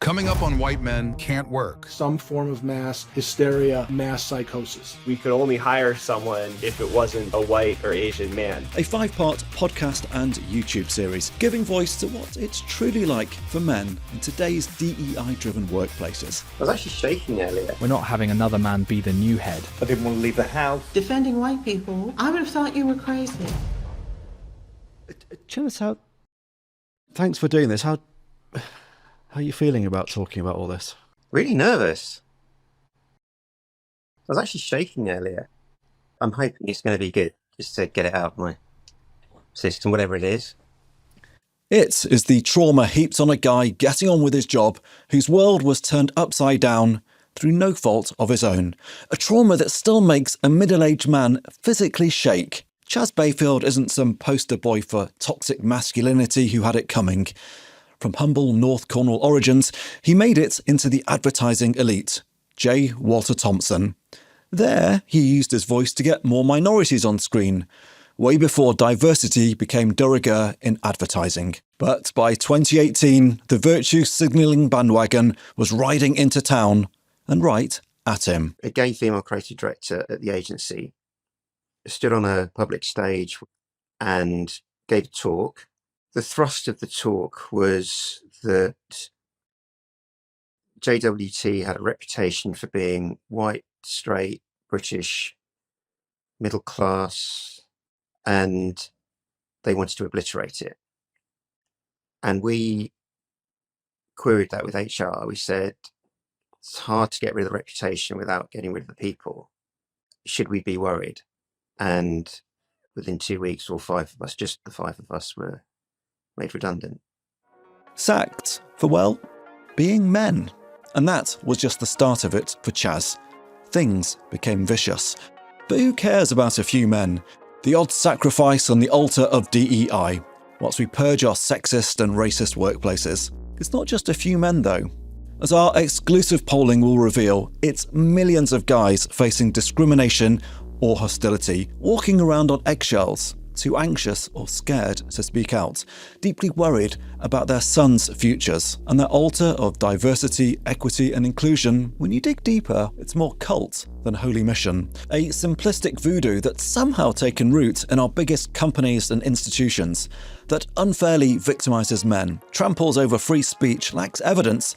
Coming up on White Men Can't Work. Some form of mass hysteria, mass psychosis. We could only hire someone if it wasn't a white or Asian man. A 5-part podcast and YouTube series giving voice to what it's truly like for men in today's DEI-driven workplaces. I was actually shaking earlier. We're not having another man be the new head. I didn't want to leave the house. Defending white people, I would have thought you were crazy. Chaz, thanks for doing this. How are you feeling about talking about all this? Really nervous. I was actually shaking earlier. I'm hoping it's going to be good, just to get it out of my system, whatever it is. It is the trauma heaped on a guy getting on with his job, whose world was turned upside down through no fault of his own. A trauma that still makes a middle-aged man physically shake. Chaz Bayfield isn't some poster boy for toxic masculinity who had it coming. From humble North Cornwall origins, he made it into the advertising elite. J. Walter Thompson. There, he used his voice to get more minorities on screen, way before diversity became de rigueur in advertising. But by 2018, the virtue signalling bandwagon was riding into town, and right at him. A gay female creative director at the agency stood on a public stage and gave a talk. The thrust of the talk was that JWT had a reputation for being white, straight, British, middle class, and they wanted to obliterate it. And we queried that with HR. We said, it's hard to get rid of the reputation without getting rid of the people. Should we be worried? And within 2 weeks, all 5 of us, just the 5 of us, were made redundant. Sacked for, well, being men. And that was just the start of it for Chaz. Things became vicious. But who cares about a few men? The odd sacrifice on the altar of DEI, whilst we purge our sexist and racist workplaces. It's not just a few men, though. As our exclusive polling will reveal, it's millions of guys facing discrimination or hostility, walking around on eggshells, too anxious or scared to speak out, deeply worried about their sons' futures and their altar of diversity, equity and inclusion. When you dig deeper, it's more cult than holy mission. A simplistic voodoo that's somehow taken root in our biggest companies and institutions, that unfairly victimizes men, tramples over free speech, lacks evidence,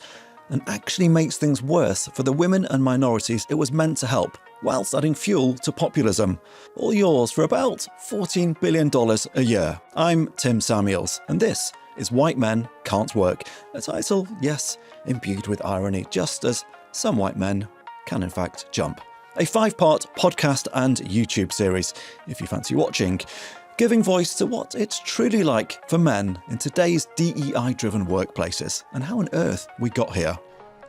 and actually makes things worse for the women and minorities it was meant to help, whilst adding fuel to populism. All yours for about $14 billion a year. I'm Tim Samuels, and this is White Men Can't Work, a title, yes, imbued with irony, just as some white men can in fact jump. A 5-part podcast and YouTube series, if you fancy watching, giving voice to what it's truly like for men in today's DEI-driven workplaces, and how on earth we got here.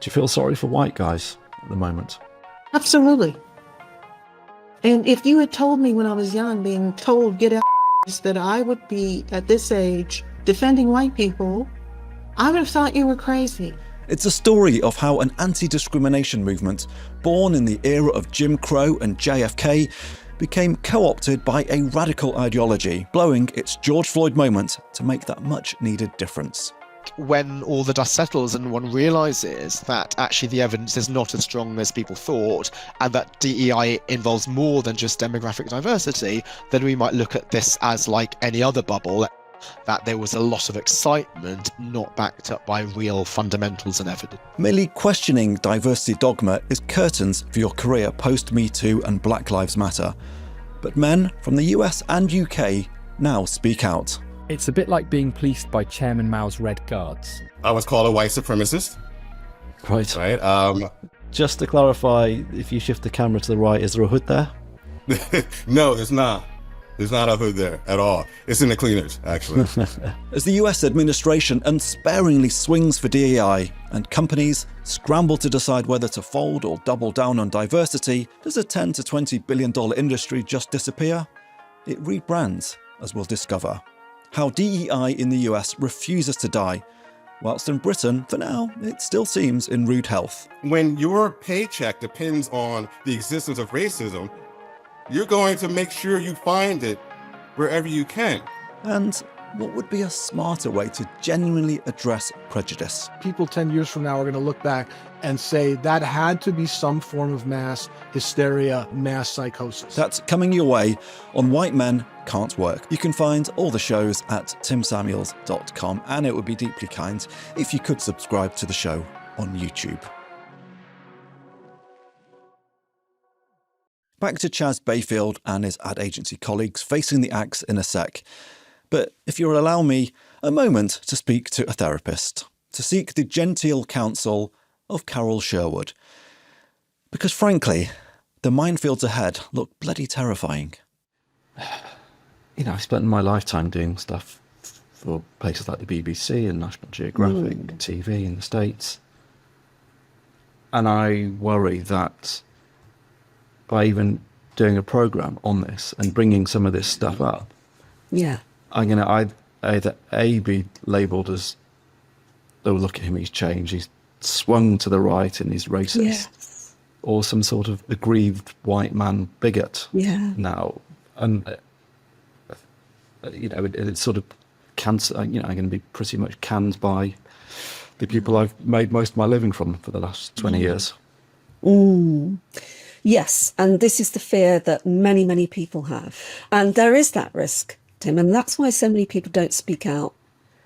Do you feel sorry for white guys at the moment? Absolutely. And if you had told me when I was young, being told, get out, that I would be, at this age, defending white people, I would have thought you were crazy. It's a story of how an anti-discrimination movement, born in the era of Jim Crow and JFK, became co-opted by a radical ideology, blowing its George Floyd moment to make that much-needed difference. When all the dust settles and one realises that actually the evidence is not as strong as people thought, and that DEI involves more than just demographic diversity, then we might look at this as like any other bubble, that there was a lot of excitement not backed up by real fundamentals and evidence. Merely questioning diversity dogma is curtains for your career post-Me Too and Black Lives Matter. But men from the US and UK now speak out. It's a bit like being policed by Chairman Mao's Red Guards. I was called a white supremacist. Right. Just to clarify, if you shift the camera to the right, is there a hood there? No, there's not. There's not a hood there at all. It's in the cleaners, actually. As the US administration unsparingly swings for DEI and companies scramble to decide whether to fold or double down on diversity, does a $10 to $20 billion industry just disappear? It rebrands, as we'll discover. How DEI in the US refuses to die, whilst in Britain, for now, it still seems in rude health. When your paycheck depends on the existence of racism, you're going to make sure you find it wherever you can. And what would be a smarter way to genuinely address prejudice? People 10 years from now are going to look back and say that had to be some form of mass hysteria, mass psychosis. That's coming your way on White Men Can't Work. You can find all the shows at timsamuels.com, and it would be deeply kind if you could subscribe to the show on YouTube. Back to Chaz Bayfield and his ad agency colleagues facing the axe in a sec. But if you'll allow me a moment to speak to a therapist, to seek the genteel counsel of Carol Sherwood. Because frankly, the minefields ahead look bloody terrifying. You know, I've spent my lifetime doing stuff for places like the BBC and National Geographic, TV in the States. And I worry that by even doing a programme on this and bringing some of this stuff up, I'm going to either A, be labelled as, oh, look at him, he's changed, he's swung to the right and he's racist, or some sort of aggrieved white man bigot now. And, you know, it's sort of, you know, I'm going to be pretty much canned by the people I've made most of my living from for the last 20 years. Yes, and this is the fear that many, many people have. And there is that risk, Tim, and that's why so many people don't speak out,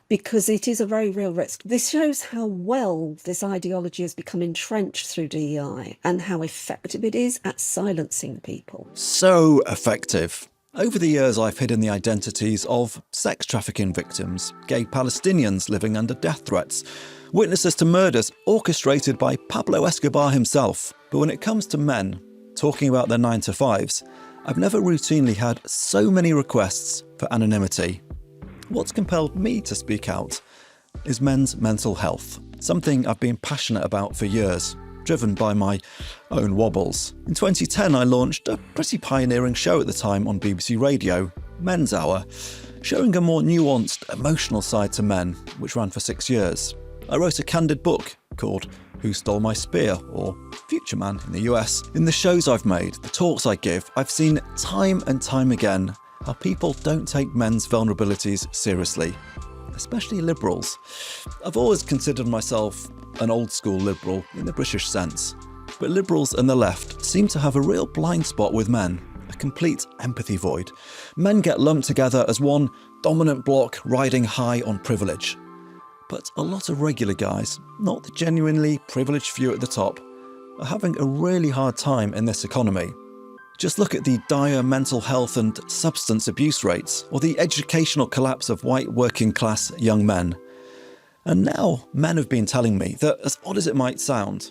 because it is a very real risk. This shows how well this ideology has become entrenched through DEI and how effective it is at silencing people. So effective. Over the years, I've hidden the identities of sex trafficking victims, gay Palestinians living under death threats, witnesses to murders orchestrated by Pablo Escobar himself. But when it comes to men talking about their 9-to-5s, I've never routinely had so many requests for anonymity. What's compelled me to speak out is men's mental health, something I've been passionate about for years, driven by my own wobbles. In 2010, I launched a pretty pioneering show at the time on BBC Radio, Men's Hour, showing a more nuanced, emotional side to men, which ran for 6 years. I wrote a candid book called Who Stole My Spear, or Future Man in the US. In the shows I've made, the talks I give, I've seen time and time again how people don't take men's vulnerabilities seriously, especially liberals. I've always considered myself an old school liberal in the British sense, but liberals and the left seem to have a real blind spot with men, a complete empathy void. Men get lumped together as one dominant bloc riding high on privilege. But a lot of regular guys, not the genuinely privileged few at the top, are having a really hard time in this economy. Just look at the dire mental health and substance abuse rates, or the educational collapse of white working class young men. And now men have been telling me that, as odd as it might sound,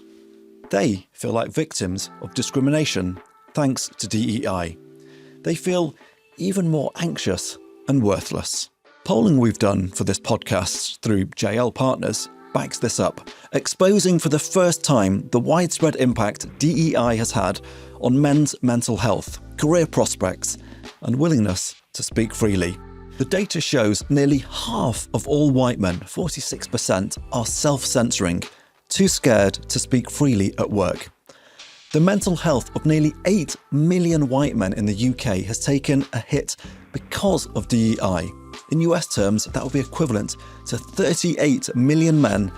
they feel like victims of discrimination thanks to DEI. They feel even more anxious and worthless. Polling we've done for this podcast through JL Partners backs this up, exposing for the first time the widespread impact DEI has had on men's mental health, career prospects, and willingness to speak freely. The data shows nearly half of all white men, 46%, are self-censoring, too scared to speak freely at work. The mental health of nearly 8 million white men in the UK has taken a hit because of DEI. In US terms, that would be equivalent to 38 million men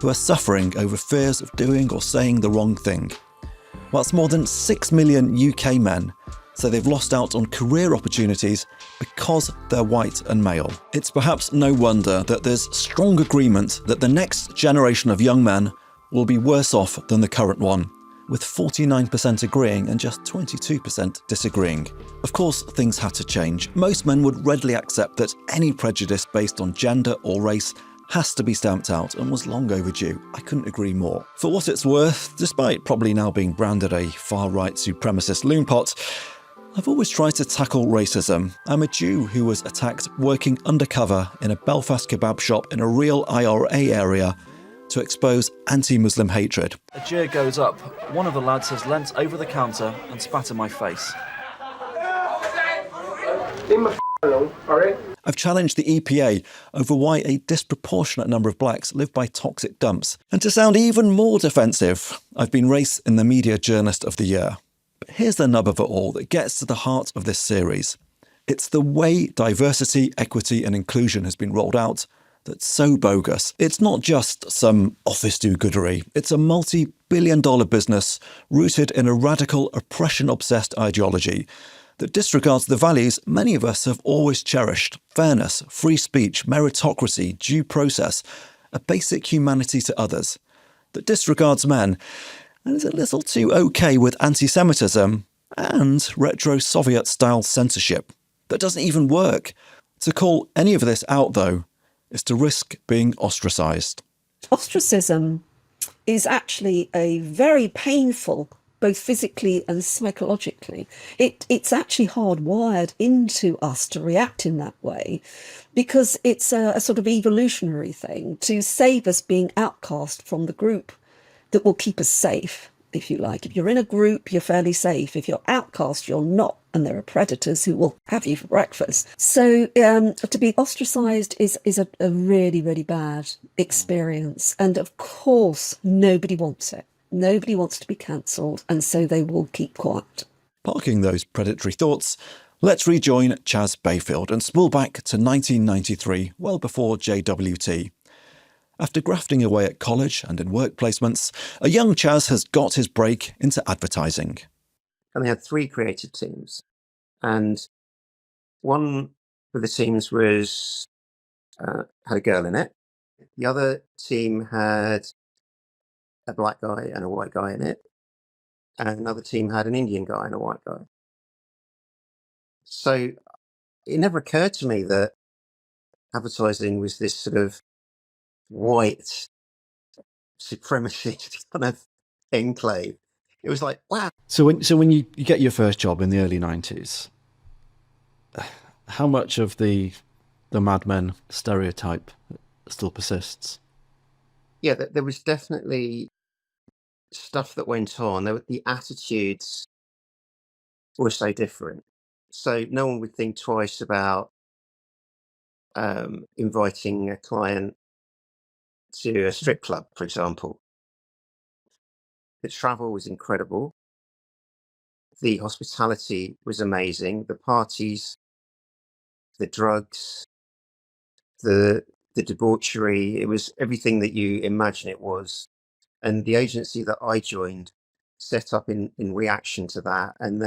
who are suffering over fears of doing or saying the wrong thing. Whilst more than 6 million UK men say they've lost out on career opportunities because they're white and male. It's perhaps no wonder that there's strong agreement that the next generation of young men will be worse off than the current one, with 49% agreeing and just 22% disagreeing. Of course, things had to change. Most men would readily accept that any prejudice based on gender or race has to be stamped out and was long overdue. I couldn't agree more. For what it's worth, despite probably now being branded a far-right supremacist loonpot, I've always tried to tackle racism. I'm a Jew who was attacked working undercover in a Belfast kebab shop in a real IRA area to expose anti-Muslim hatred. A jeer goes up. One of the lads has leant over the counter and spat in my face. Leave my alone, alright? I've challenged the EPA over why a disproportionate number of blacks live by toxic dumps. And to sound even more defensive, I've been Race in the Media Journalist of the Year. But here's the nub of it all that gets to the heart of this series. It's the way diversity, equity and inclusion has been rolled out that's so bogus. It's not just some office do-goodery. It's a multi-billion-dollar business rooted in a radical, oppression-obsessed ideology that disregards the values many of us have always cherished: fairness, free speech, meritocracy, due process, a basic humanity to others, that disregards men and is a little too okay with anti-Semitism and retro-Soviet-style censorship that doesn't even work. To call any of this out, though, is to risk being ostracised. Ostracism is actually a very painful, both physically and psychologically. It's actually hardwired into us to react in that way because it's a sort of evolutionary thing to save us being outcast from the group that will keep us safe, if you like. If you're in a group, you're fairly safe. If you're outcast, you're not. And there are predators who will have you for breakfast. So to be ostracised is a really, really bad experience. And of course, nobody wants it. Nobody wants to be cancelled, and so they will keep quiet. Parking those predatory thoughts, let's rejoin Chaz Bayfield and spool back to 1993, well before JWT. After grafting away at college and in work placements, a young Chaz has got his break into advertising. And they had 3 creative teams. And one of the teams was had a girl in it. The other team had a black guy and a white guy in it. And another team had an Indian guy and a white guy. So it never occurred to me that advertising was this sort of white supremacist kind of enclave. It was like, wow. So when you get your first job in the early 90s, how much of the Mad Men stereotype still persists? Yeah, there was definitely stuff that went on. The attitudes were so different. So no one would think twice about inviting a client to a strip club, for example. The travel was incredible. The hospitality was amazing. The parties, the drugs, the debauchery, it was everything that you imagine it was. And the agency that I joined set up in reaction to that. And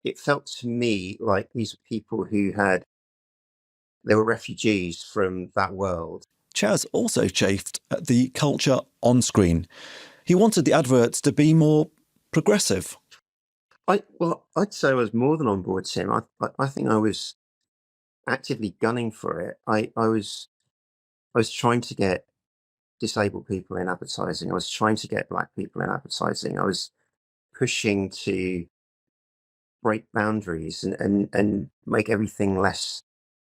it felt to me like these were people they were refugees from that world. Chaz also chafed at the culture on screen. He wanted the adverts to be more progressive. I'd say I was more than on board, Tim. I think I was actively gunning for it. I was trying to get disabled people in advertising. I was trying to get black people in advertising. I was pushing to break boundaries and make everything less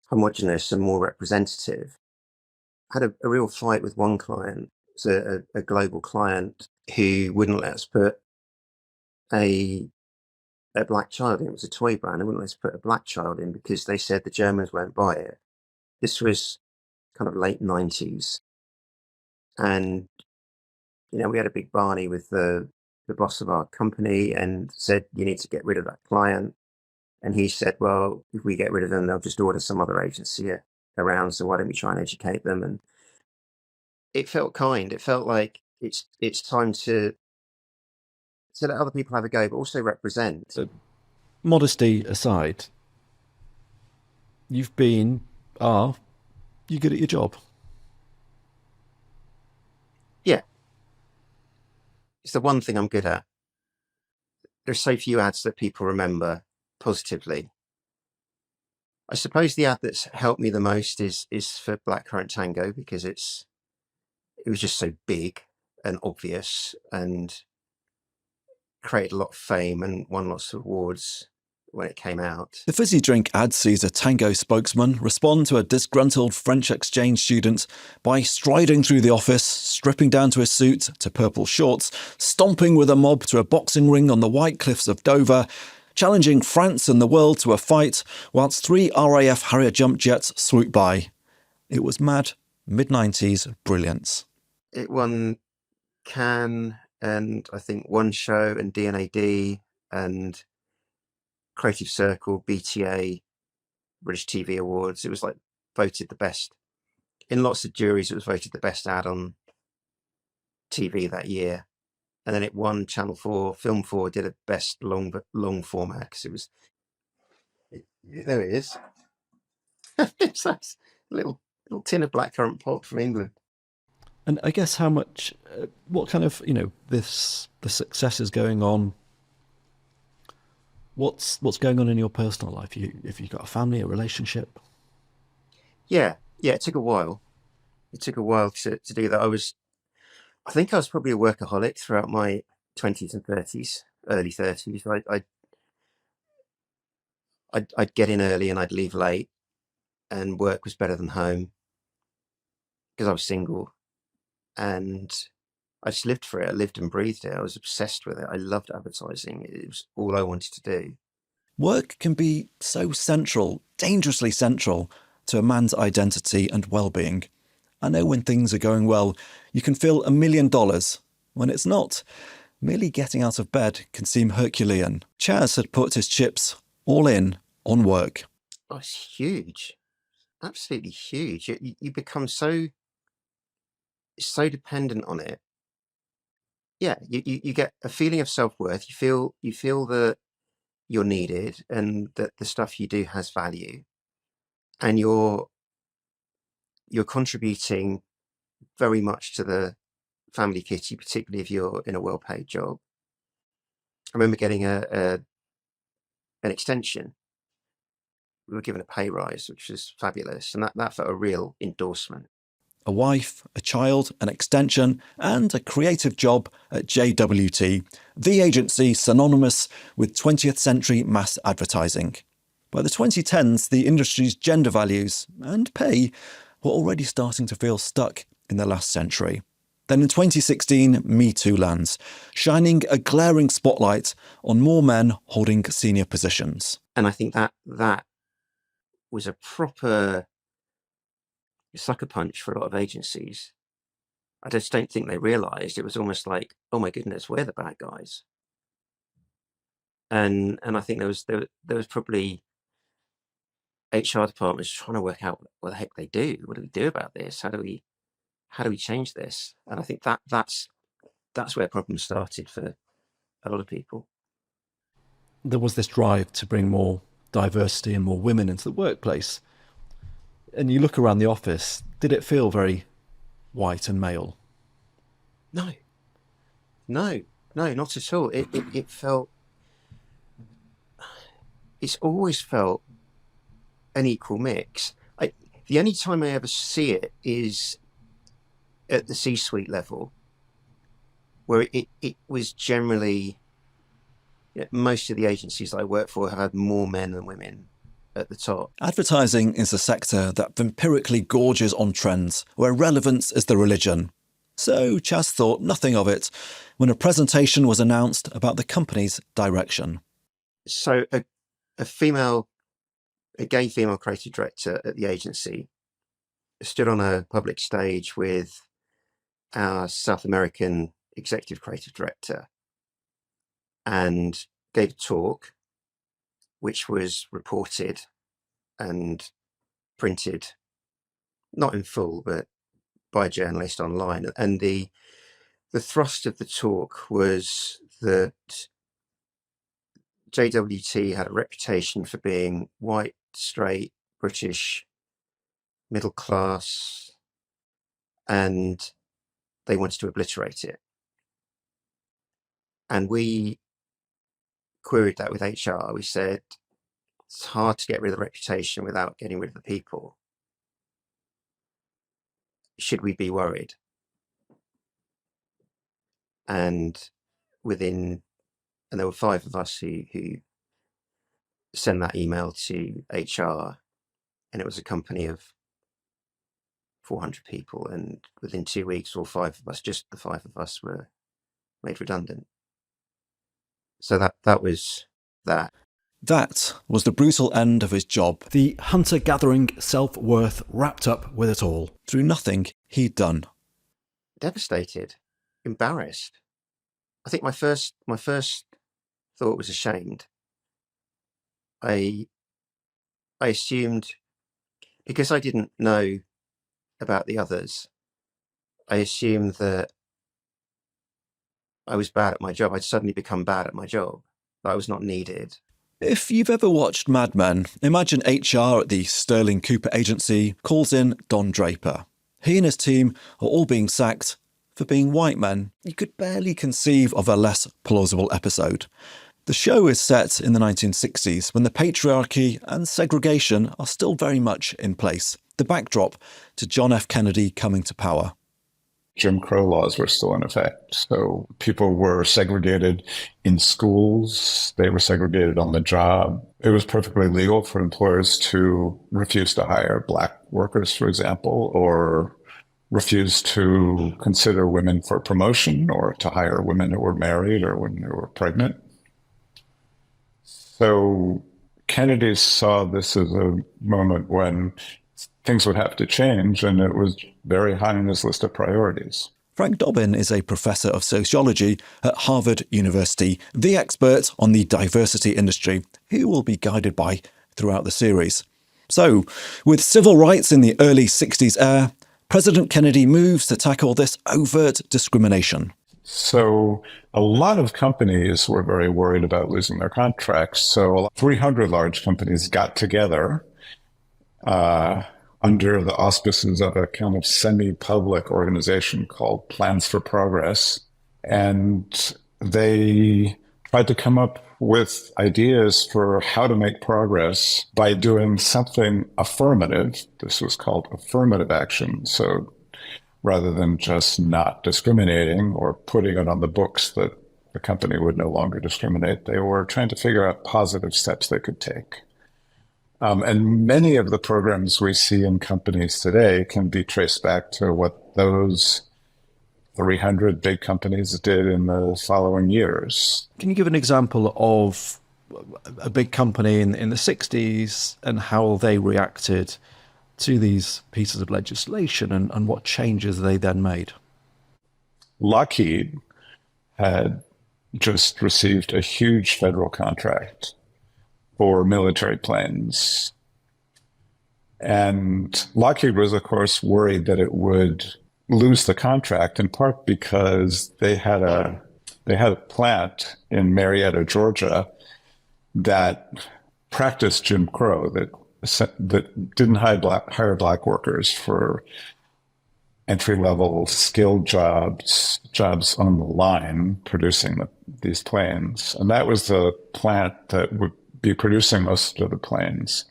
homogenous and more representative. I had a real fight with one client. It's a global client who wouldn't let us put a black child in. It was a toy brand. They wouldn't let us put a black child in because they said the Germans won't buy it. This was kind of late 90s. And, we had a big Barney with the boss of our company and said, you need to get rid of that client. And he said, well, if we get rid of them, they'll just order some other agency around. So why don't we try and educate them? And it felt kind. It felt like it's time to let other people have a go, but also represent. So, modesty aside, you're good at your job? Yeah. It's the one thing I'm good at. There's so few ads that people remember positively. I suppose the ad that's helped me the most is for Blackcurrant Tango because it was just so big and obvious and created a lot of fame and won lots of awards when it came out. The fizzy drink ad sees a tango spokesman respond to a disgruntled French exchange student by striding through the office, stripping down to his suit to purple shorts, stomping with a mob to a boxing ring on the white cliffs of Dover, challenging France and the world to a fight, whilst 3 RAF Harrier jump jets swooped by. It was mad, mid-90s brilliance. It won Cannes and I think One Show and D&AD and Creative Circle, BTA, British TV Awards. It was like voted the best. In lots of juries, it was voted the best ad on TV that year. And then it won Channel 4, Film 4 did a best long format because it was, there it is. It's that little tin of blackcurrant pop from England. And I guess how much, what kind of, the success is going on. What's going on in your personal life? If you've got a family, a relationship? Yeah, it took a while. It took a while to do that. I think I was probably a workaholic throughout my 20s and 30s, early 30s. I'd get in early and I'd leave late, and work was better than home because I was single, and I just lived for it. I lived and breathed it. I was obsessed with it. I loved advertising. It was all I wanted to do. Work can be so central, dangerously central, to a man's identity and well-being. I know when things are going well, you can feel $1 million. When it's not, merely getting out of bed can seem Herculean. Chaz had put his chips all in on work. Oh, it's huge. Absolutely huge. You become so dependent on it. Yeah, you get a feeling of self-worth. You feel that you're needed and that the stuff you do has value, and you're contributing very much to the family kitty, particularly if you're in a well-paid job. I remember getting an extension. We were given a pay rise, which was fabulous, and that felt a real endorsement. A wife, a child, an extension, and a creative job at JWT, the agency synonymous with 20th century mass advertising. By the 2010s, the industry's gender values and pay were already starting to feel stuck in the last century. Then in 2016, Me Too lands, shining a glaring spotlight on more men holding senior positions. And I think that was a proper sucker punch for a lot of agencies. I just don't think they realised. It was almost like, oh my goodness, we're the bad guys. And I think there was probably HR departments trying to work out what the heck they do. What do we do about this? How do we change this? And I think that's where problems started for a lot of people. There was this drive to bring more diversity and more women into the workplace. And you look around the office, did it feel very white and male? No, not at all. It felt, it's always felt an equal mix. The only time I ever see it is at the C-suite level, where it was generally, most of the agencies I work for have had more men than women at the top. Advertising is a sector that empirically gorges on trends, where relevance is the religion. So Chaz thought nothing of it when a presentation was announced about the company's direction. So a gay female creative director at the agency stood on a public stage with our South American executive creative director and gave a talk which was reported and printed, not in full, but by a journalist online. And the thrust of the talk was that JWT had a reputation for being white, straight, British, middle class, and they wanted to obliterate it. And we queried that with HR. We said, it's hard to get rid of the reputation without getting rid of the people. Should we be worried? And there were 5 of us who sent that email to HR, and it was a company of 400 people. And within 2 weeks, all 5 of us, just the 5 of us, were made redundant. So that was that. That was the brutal end of his job. The hunter-gathering self-worth wrapped up with it all. Through nothing he'd done. Devastated, embarrassed. I think my first thought was ashamed. I assumed, because I didn't know about the others, I assumed that I was bad at my job. I'd suddenly become bad at my job, that I was not needed. If you've ever watched Mad Men, imagine HR at the Sterling Cooper agency calls in Don Draper. He and his team are all being sacked for being white men. You could barely conceive of a less plausible episode. The show is set in the 1960s when the patriarchy and segregation are still very much in place, the backdrop to John F. Kennedy coming to power. Jim Crow laws were still in effect. So people were segregated in schools. They were segregated on the job. It was perfectly legal for employers to refuse to hire black workers, for example, or refuse to consider women for promotion or to hire women who were married or women who were pregnant. So Kennedy saw this as a moment when things would have to change, and it was very high on his list of priorities. Frank Dobbin is a professor of sociology at Harvard University, the expert on the diversity industry, who will be guided by throughout the series. So, with civil rights in the early 60s era, President Kennedy moves to tackle this overt discrimination. So a lot of companies were very worried about losing their contracts. So 300 large companies got together under the auspices of a kind of semi-public organization called Plans for Progress. And they tried to come up with ideas for how to make progress by doing something affirmative. This was called affirmative action. So rather than just not discriminating or putting it on the books that the company would no longer discriminate, they were trying to figure out positive steps they could take. And many of the programs we see in companies today can be traced back to what those 300 big companies did in the following years. Can you give an example of a big company in the 60s and how they reacted to these pieces of legislation and what changes they then made? Lockheed had just received a huge federal contract for military planes. And Lockheed was, of course, worried that it would lose the contract, in part because they had a plant in Marietta, Georgia, that practiced Jim Crow, that didn't hire black workers for entry-level skilled jobs on the line producing these planes. And that was the plant that would be producing most of the planes.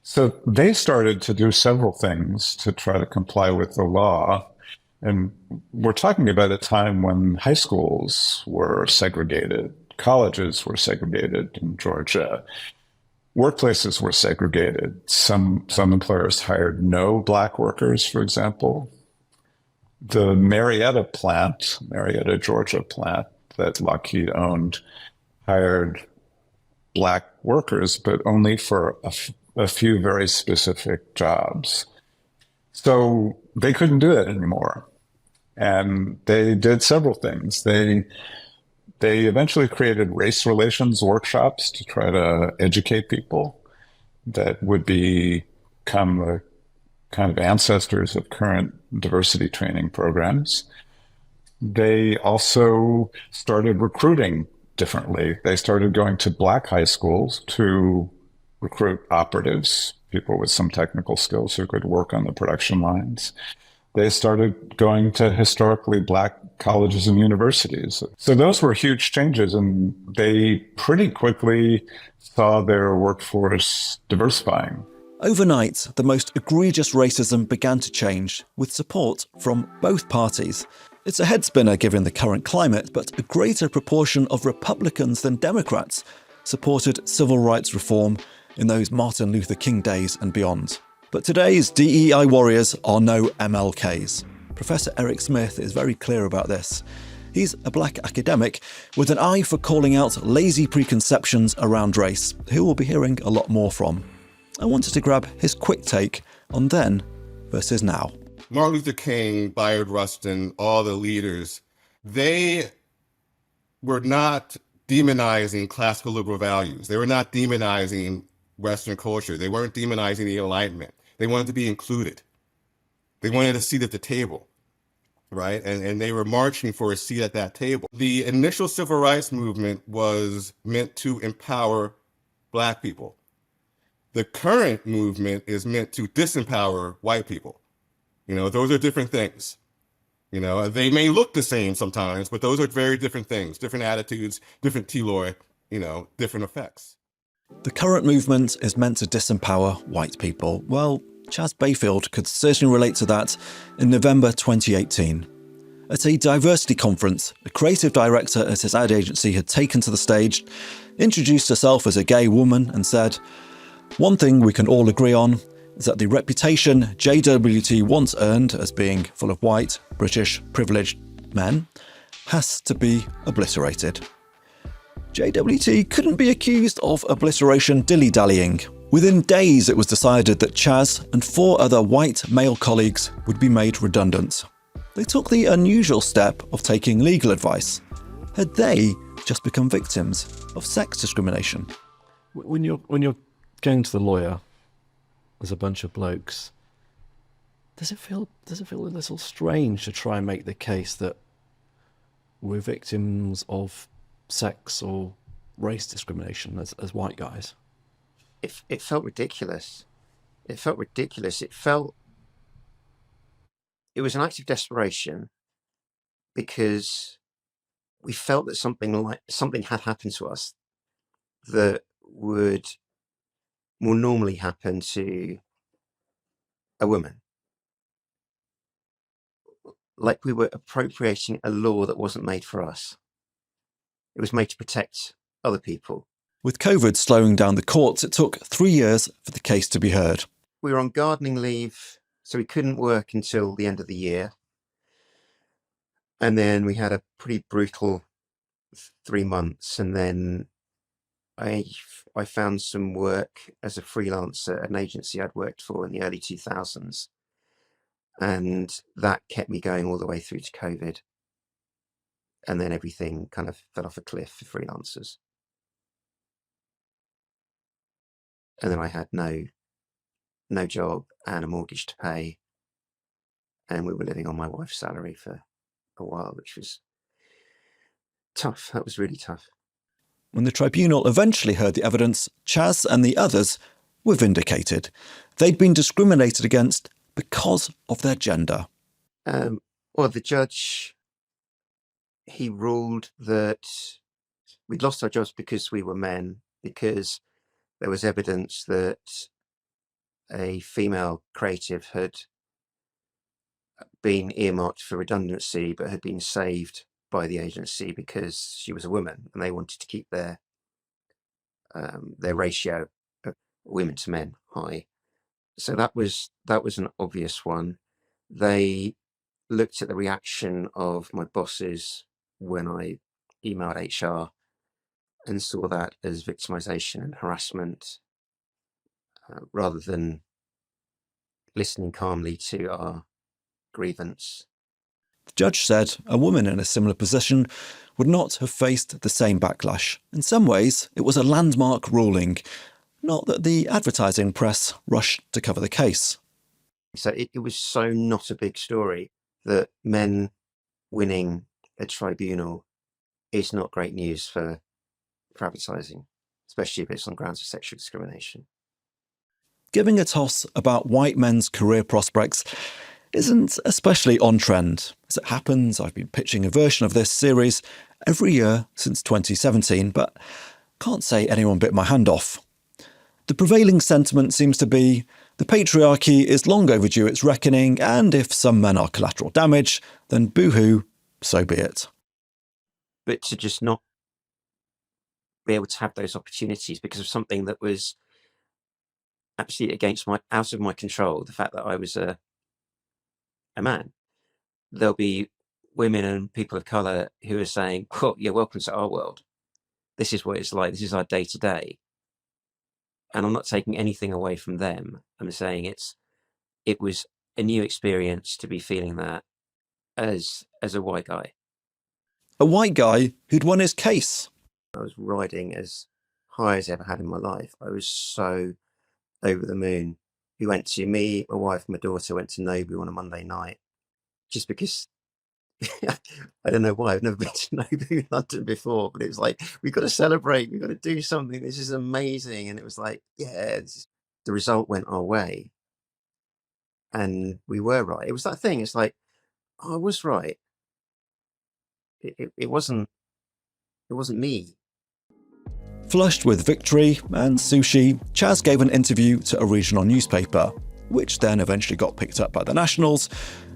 So they started to do several things to try to comply with the law. And we're talking about a time when high schools were segregated, colleges were segregated in Georgia. Workplaces were segregated. Some employers hired no black workers, for example. The Marietta, Georgia plant that Lockheed owned hired black workers, but only for a few very specific jobs. So they couldn't do that anymore. And they did several things. They eventually created race relations workshops to try to educate people that would become the kind of ancestors of current diversity training programs. They also started recruiting differently. They started going to black high schools to recruit operatives, people with some technical skills who could work on the production lines. They started going to historically black colleges and universities. So those were huge changes, and they pretty quickly saw their workforce diversifying. Overnight, the most egregious racism began to change, with support from both parties. It's a head spinner given the current climate, but a greater proportion of Republicans than Democrats supported civil rights reform in those Martin Luther King days and beyond. But today's DEI warriors are no MLKs. Professor Eric Smith is very clear about this. He's a black academic with an eye for calling out lazy preconceptions around race, who we'll be hearing a lot more from. I wanted to grab his quick take on then versus now. Martin Luther King, Bayard Rustin, all the leaders, they were not demonizing classical liberal values. They were not demonizing Western culture. They weren't demonizing the Enlightenment. They wanted to be included. They wanted a seat at the table, right? And they were marching for a seat at that table. The initial civil rights movement was meant to empower Black people. The current movement is meant to disempower white people. You know, those are different things. You know, they may look the same sometimes, but those are very different things, different attitudes, different teloi, you know, different effects. The current movement is meant to disempower white people. Well, Chaz Bayfield could certainly relate to that in November 2018. At a diversity conference, a creative director at his ad agency had taken to the stage, introduced herself as a gay woman and said, "One thing we can all agree on is that the reputation JWT once earned as being full of white, British, privileged men has to be obliterated." JWT couldn't be accused of obliteration dilly-dallying. Within days, it was decided that Chaz and 4 other white male colleagues would be made redundant. They took the unusual step of taking legal advice. Had they just become victims of sex discrimination? When you're going to the lawyer as a bunch of blokes, does it feel a little strange to try and make the case that we're victims of sex or race discrimination as white guys? It felt ridiculous. It felt ridiculous. It was an act of desperation because we felt that something had happened to us that would more normally happen to a woman. Like we were appropriating a law that wasn't made for us. It was made to protect other people. With COVID slowing down the courts, it took 3 years for the case to be heard. We were on gardening leave, so we couldn't work until the end of the year. And then we had a pretty brutal 3 months. And then I found some work as a freelancer at an agency I'd worked for in the early 2000s. And that kept me going all the way through to COVID. And then everything kind of fell off a cliff for freelancers. And then I had no job and a mortgage to pay. And we were living on my wife's salary for a while, which was tough. That was really tough. When the tribunal eventually heard the evidence, Chaz and the others were vindicated. They'd been discriminated against because of their gender. Well, the judge, he ruled that we'd lost our jobs because we were men, because there was evidence that a female creative had been earmarked for redundancy, but had been saved by the agency because she was a woman, and they wanted to keep their ratio of women to men high. So that was an obvious one. They looked at the reaction of my bosses when I emailed HR and saw that as victimization and harassment, rather than listening calmly to our grievance. The judge said a woman in a similar position would not have faced the same backlash. In some ways, it was a landmark ruling, not that the advertising press rushed to cover the case. So it was so not a big story that men winning a tribunal is not great news for advertising, especially if it's on grounds of sexual discrimination. Giving a toss about white men's career prospects isn't especially on trend. As it happens, I've been pitching a version of this series every year since 2017, but can't say anyone bit my hand off. The prevailing sentiment seems to be the patriarchy is long overdue its reckoning, and if some men are collateral damage, then boo-hoo, so be it. But to just not be able to have those opportunities because of something that was absolutely out of my control, the fact that I was a man. There'll be women and people of colour who are saying, "Oh, you're welcome to our world. This is what it's like. This is our day to day." And I'm not taking anything away from them. I'm saying it was a new experience to be feeling that as a white guy. A white guy who'd won his case. I was riding as high as I ever had in my life. I was so over the moon. We went to me, my wife, my daughter went to Nobu on a Monday night, just because I don't know why. I've never been to Nobu in London before, but it was like, we've got to celebrate, we've got to do something. This is amazing. And it was like, yeah, the result went our way. And we were right. It was that thing. It's like, oh, I was right. It wasn't me. Flushed with victory and sushi, Chaz gave an interview to a regional newspaper, which then eventually got picked up by the Nationals,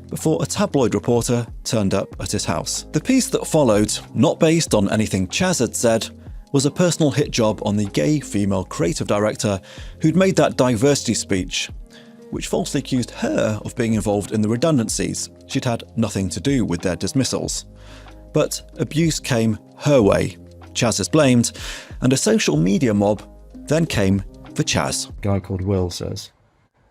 before a tabloid reporter turned up at his house. The piece that followed, not based on anything Chaz had said, was a personal hit job on the gay female creative director who'd made that diversity speech, which falsely accused her of being involved in the redundancies. She'd had nothing to do with their dismissals. But abuse came her way. Chaz is blamed, and a social media mob then came for Chaz. A guy called Will says,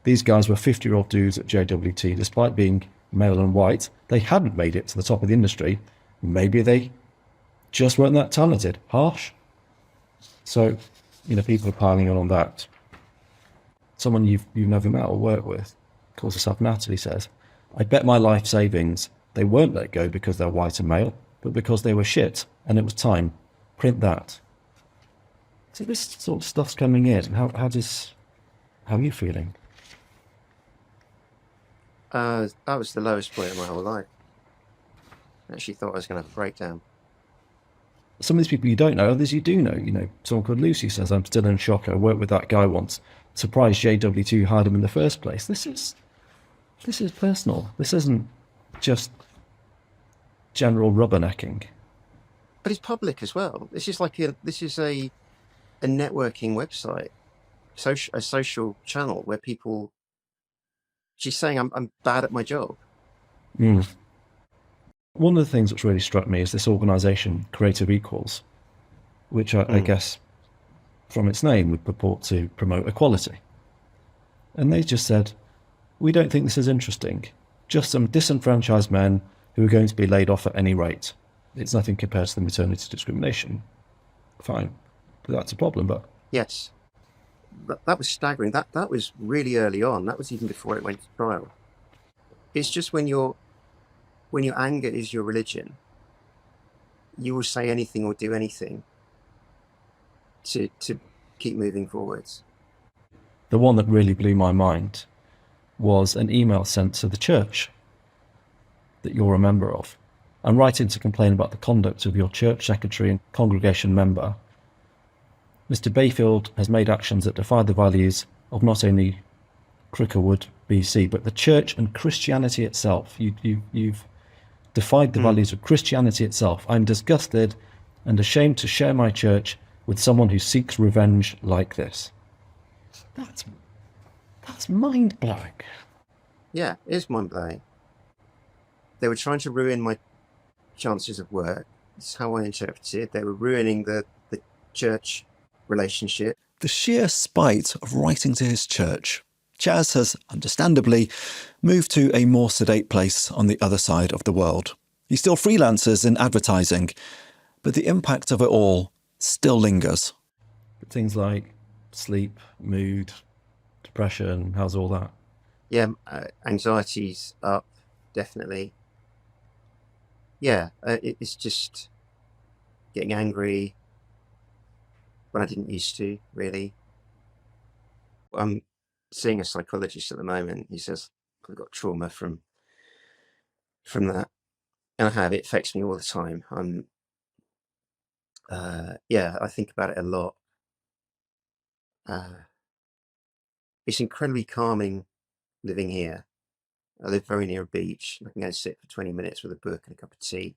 these guys were 50-year-old dudes at JWT. Despite being male and white, they hadn't made it to the top of the industry. Maybe they just weren't that talented. Harsh. So, people are piling on that. Someone you've never met or worked with, calls herself Natalie, says, I bet my life savings they weren't let go because they're white and male, but because they were shit, and it was time. Print that. So this sort of stuff's coming in. How are you feeling? That was the lowest point of my whole life. I actually thought I was going to have a breakdown. Some of these people you don't know, others you do know. Someone called Lucy says, I'm still in shock. I worked with that guy once. Surprised JW2 hired him in the first place. This is personal. This isn't just general rubbernecking. But it's public as well. This is a networking website, a social channel where people. She's saying I'm bad at my job. Mm. One of the things that's really struck me is this organisation, Creative Equals, which I guess, from its name, would purport to promote equality. And they just said, we don't think this is interesting. Just some disenfranchised men who are going to be laid off at any rate. It's nothing compared to the maternity discrimination. Fine. But that's a problem, but... Yes. That was staggering. That was really early on. That was even before it went to trial. It's just when your anger is your religion, you will say anything or do anything to keep moving forwards. The one that really blew my mind was an email sent to the church that you're a member of, and writing to complain about the conduct of your church secretary and congregation member. Mr. Bayfield has made actions that defy the values of not only Cricklewood, BC, but the church and Christianity itself. You've defied the values of Christianity itself. I'm disgusted and ashamed to share my church with someone who seeks revenge like this. That's mind-blowing. Yeah, it is mind-blowing. They were trying to ruin my chances of work. That's how I interpreted it. They were ruining the church relationship. The sheer spite of writing to his church. Chaz has, understandably, moved to a more sedate place on the other side of the world. He still freelances in advertising, but the impact of it all still lingers. But things like sleep, mood, depression, how's all that? Yeah, anxiety's up, definitely. Yeah, it's just getting angry when I didn't used to, really. I'm seeing a psychologist at the moment. He says I've got trauma from that, and I have. It affects me all the time. I think about it a lot. It's incredibly calming living here. I live very near a beach. I can go sit for 20 minutes with a book and a cup of tea.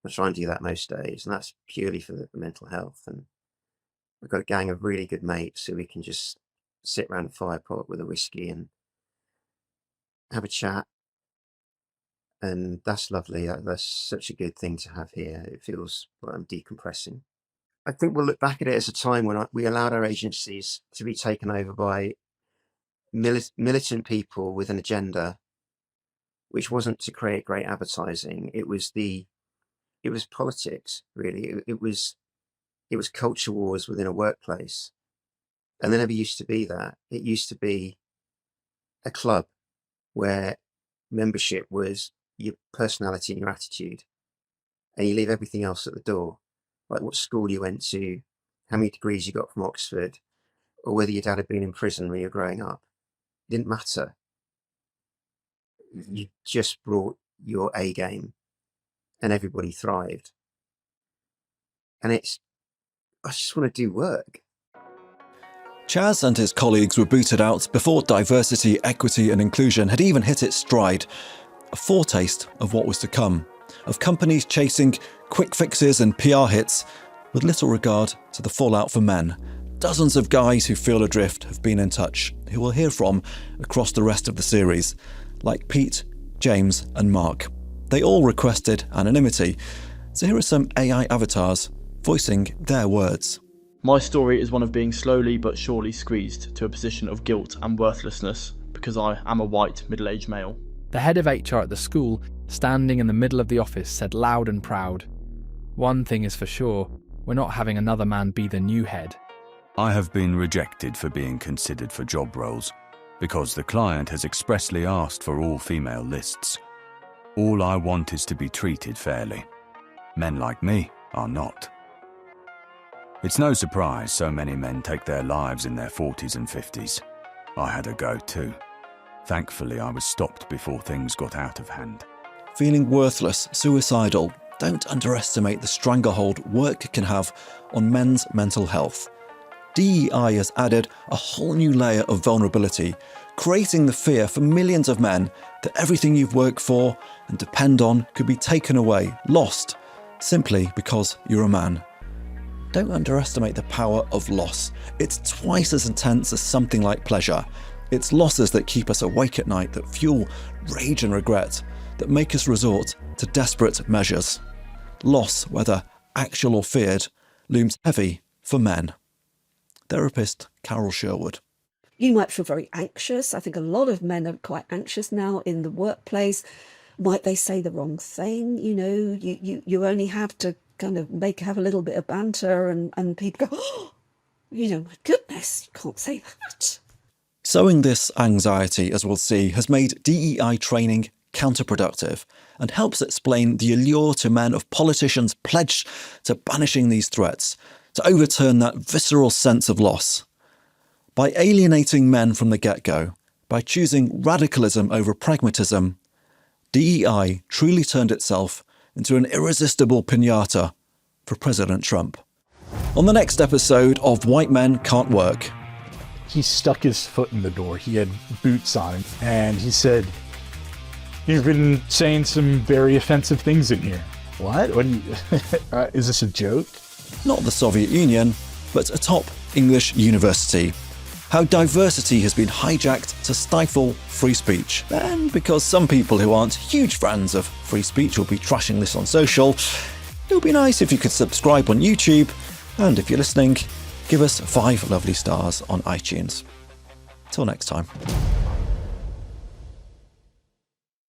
I try and do that most days, and that's purely for the mental health. And I've got a gang of really good mates, so we can just sit around a fire pot with a whiskey and have a chat. And that's lovely. That's such a good thing to have here. It feels like I'm decompressing. I think we'll look back at it as a time when we allowed our agencies to be taken over by militant people with an agenda, which wasn't to create great advertising. It was politics, really. It was it was culture wars within a workplace. And there never used to be that. It used to be a club where membership was your personality and your attitude, and you leave everything else at the door, like what school you went to, how many degrees you got from Oxford, or whether your dad had been in prison when you were growing up. It didn't matter. You just brought your A game, and everybody thrived. And I just want to do work. Chaz and his colleagues were booted out before diversity, equity and inclusion had even hit its stride. A foretaste of what was to come, of companies chasing quick fixes and PR hits with little regard to the fallout for men. Dozens of guys who feel adrift have been in touch, who we'll hear from across the rest of the series, like Pete, James and Mark. They all requested anonymity, so here are some AI avatars voicing their words. My story is one of being slowly but surely squeezed to a position of guilt and worthlessness because I am a white middle-aged male. The head of HR at the school, standing in the middle of the office, said loud and proud, "One thing is for sure, we're not having another man be the new head." I have been rejected for being considered for job roles because the client has expressly asked for all female lists. All I want is to be treated fairly. Men like me are not. It's no surprise so many men take their lives in their 40s and 50s. I had a go too. Thankfully, I was stopped before things got out of hand. Feeling worthless, suicidal, don't underestimate the stranglehold work can have on men's mental health. DEI has added a whole new layer of vulnerability, creating the fear for millions of men that everything you've worked for and depend on could be taken away, lost, simply because you're a man. Don't underestimate the power of loss. It's twice as intense as something like pleasure. It's losses that keep us awake at night, that fuel rage and regret, that make us resort to desperate measures. Loss, whether actual or feared, looms heavy for men. Therapist Carol Sherwood. You might feel very anxious. I think a lot of men are quite anxious now in the workplace. Might they say the wrong thing? You know, you only have to kind of have a little bit of banter and people go, oh, you know, my goodness, you can't say that. Sowing this anxiety, as we'll see, has made DEI training counterproductive and helps explain the allure to men of politicians pledged to banishing these threats, to overturn that visceral sense of loss. By alienating men from the get-go, by choosing radicalism over pragmatism, DEI truly turned itself into an irresistible piñata for President Trump. On the next episode of White Men Can't Work. He stuck his foot in the door. He had boots on him, and he said, "You've been saying some very offensive things in here." What? What? Is this a joke? Not the Soviet Union, but a top English university. How diversity has been hijacked to stifle free speech. And because some people who aren't huge fans of free speech will be trashing this on social, it would be nice if you could subscribe on YouTube, and if you're listening, give us 5 lovely stars on iTunes. Till next time.